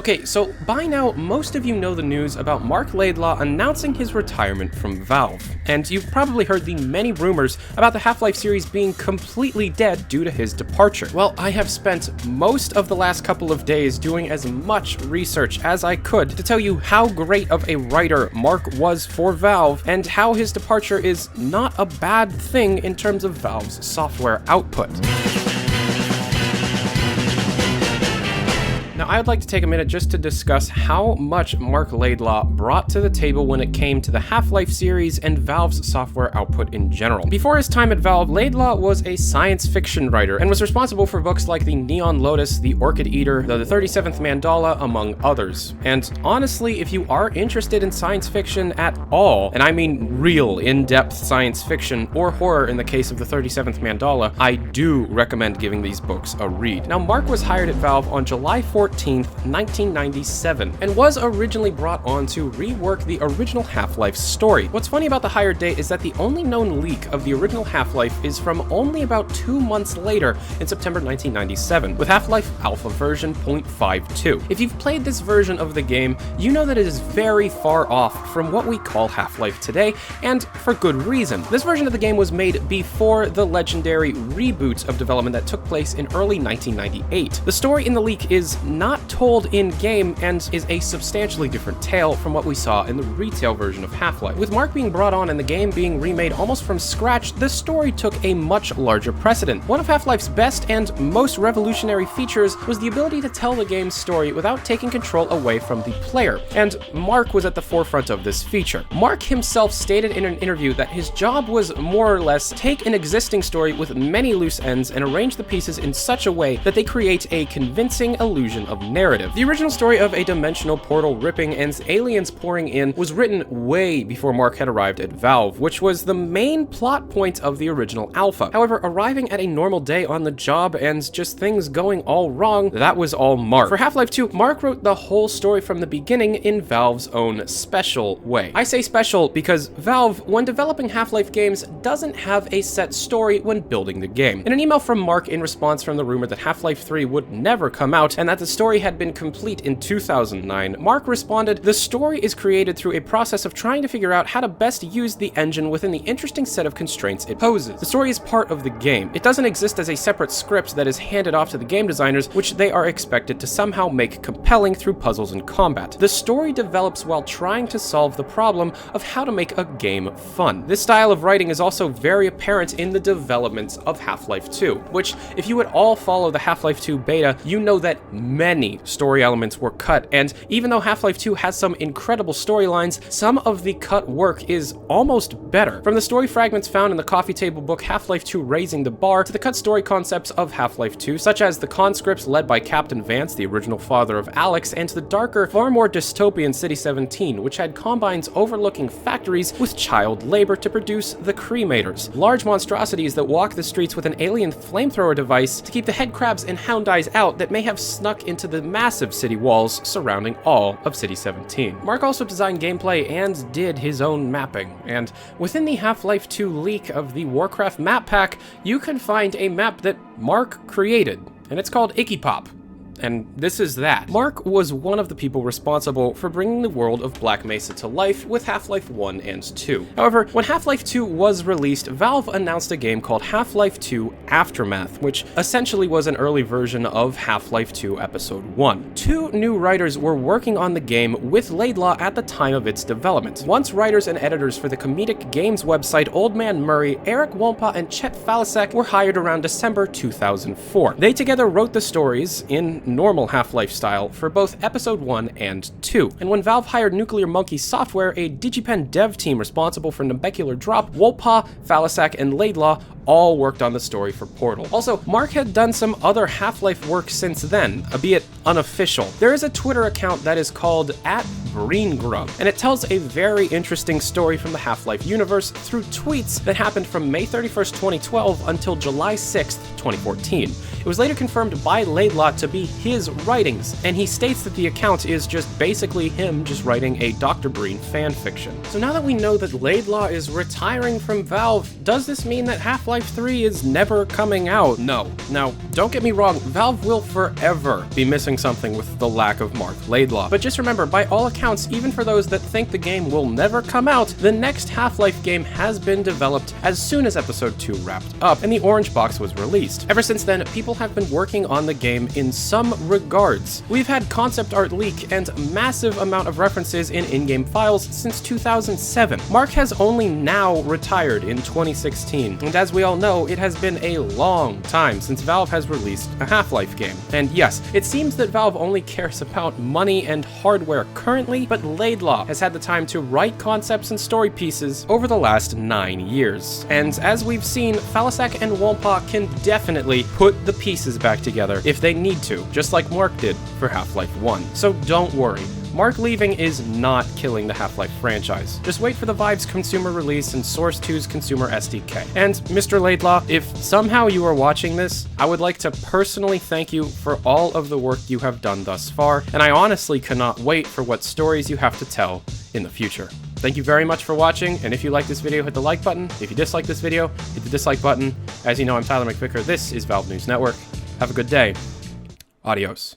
Okay, so by now, most of you know the news about Marc Laidlaw announcing his retirement from Valve, and you've probably heard the many rumors about the Half-Life series being completely dead due to his departure. Well, I have spent most of the last couple of days doing as much research as I could to tell you how great of a writer Marc was for Valve, and how his departure is not a bad thing in terms of Valve's software output. Now, I'd like to take a minute just to discuss how much Marc Laidlaw brought to the table when it came to the Half-Life series and Valve's software output in general. Before his time at Valve, Laidlaw was a science fiction writer and was responsible for books like The Neon Lotus, The Orchid Eater, The 37th Mandala, among others. And honestly, if you are interested in science fiction at all, and I mean real in-depth science fiction or horror in the case of The 37th Mandala, I do recommend giving these books a read. Now, Marc was hired at Valve on July 14th, 1997, and was originally brought on to rework the original Half-Life story. What's funny about the hire date is that the only known leak of the original Half-Life is from only about 2 months later in September 1997, with Half-Life Alpha version 0.52. If you've played this version of the game, you know that it is very far off from what we call Half-Life today, and for good reason. This version of the game was made before the legendary reboot of development that took place in early 1998. The story in the leak is not told in-game and is a substantially different tale from what we saw in the retail version of Half-Life. With Marc being brought on and the game being remade almost from scratch, the story took a much larger precedent. One of Half-Life's best and most revolutionary features was the ability to tell the game's story without taking control away from the player, and Marc was at the forefront of this feature. Marc himself stated in an interview that his job was more or less take an existing story with many loose ends and arrange the pieces in such a way that they create a convincing illusion of narrative. The original story of a dimensional portal ripping and aliens pouring in was written way before Marc had arrived at Valve, which was the main plot point of the original Alpha. However, arriving at a normal day on the job and just things going all wrong, that was all Marc. For Half-Life 2, Marc wrote the whole story from the beginning in Valve's own special way. I say special because Valve, when developing Half-Life games, doesn't have a set story when building the game. In an email from Marc in response from the rumor that Half-Life 3 would never come out and that the story had been complete in 2009, Marc responded, "The story is created through a process of trying to figure out how to best use the engine within the interesting set of constraints it poses. The story is part of the game. It doesn't exist as a separate script that is handed off to the game designers, which they are expected to somehow make compelling through puzzles and combat. The story develops while trying to solve the problem of how to make a game fun." This style of writing is also very apparent in the development of Half-Life 2, which, if you would all follow the Half-Life 2 beta, you know that many story elements were cut, and even though Half-Life 2 has some incredible storylines, some of the cut work is almost better. From the story fragments found in the coffee table book Half-Life 2 Raising the Bar, to the cut story concepts of Half-Life 2, such as the conscripts led by Captain Vance, the original father of Alex, and to the darker, far more dystopian City 17, which had combines overlooking factories with child labor to produce the cremators. Large monstrosities that walk the streets with an alien flamethrower device to keep the headcrabs and hound eyes out that may have snuck into the massive city walls surrounding all of City 17. Marc also designed gameplay and did his own mapping, and within the Half-Life 2 leak of the Warcraft map pack, you can find a map that Marc created, and it's called Icky Pop. And this is that. Marc was one of the people responsible for bringing the world of Black Mesa to life with Half-Life 1 and 2. However, when Half-Life 2 was released, Valve announced a game called Half-Life 2 Aftermath, which essentially was an early version of Half-Life 2 Episode 1. 2 new writers were working on the game with Laidlaw at the time of its development. Once writers and editors for the comedic games website Old Man Murray, Eric Wampa and Chet Falasek were hired around December 2004. They together wrote the stories in normal Half-Life style for both Episode 1 and 2. And when Valve hired Nuclear Monkey Software, a DigiPen dev team responsible for Nabecular Drop, Wolpa, Falasek, and Laidlaw all worked on the story for Portal. Also, Marc had done some other Half-Life work since then, albeit unofficial. There is a Twitter account that is called @BreenGrub, and it tells a very interesting story from the Half-Life universe through tweets that happened from May 31st, 2012 until July 6th, 2014. It was later confirmed by Laidlaw to be his writings, and he states that the account is just basically him just writing a Dr. Breen fanfiction. So now that we know that Laidlaw is retiring from Valve, does this mean that Half-Life Half-Life 3 is never coming out. No. Now, don't get me wrong, Valve will forever be missing something with the lack of Marc Laidlaw. But just remember, by all accounts, even for those that think the game will never come out, the next Half-Life game has been developed as soon as Episode 2 wrapped up, and the orange box was released. Ever since then, people have been working on the game in some regards. We've had concept art leak and massive amount of references in in-game files since 2007. Marc has only now retired in 2016, and as we all know, it has been a long time since Valve has released a Half-Life game. And yes, it seems that Valve only cares about money and hardware currently, but Laidlaw has had the time to write concepts and story pieces over the last 9 years. And as we've seen, Falisak and Wonpa can definitely put the pieces back together if they need to, just like Marc did for Half-Life 1. So don't worry. Marc leaving is not killing the Half-Life franchise. Just wait for the Vive's consumer release and Source 2's consumer SDK. And Mr. Laidlaw, if somehow you are watching this, I would like to personally thank you for all of the work you have done thus far, and I honestly cannot wait for what stories you have to tell in the future. Thank you very much for watching, and if you like this video, hit the like button. If you dislike this video, hit the dislike button. As you know, I'm Tyler McVicker. This is Valve News Network. Have a good day. Adios.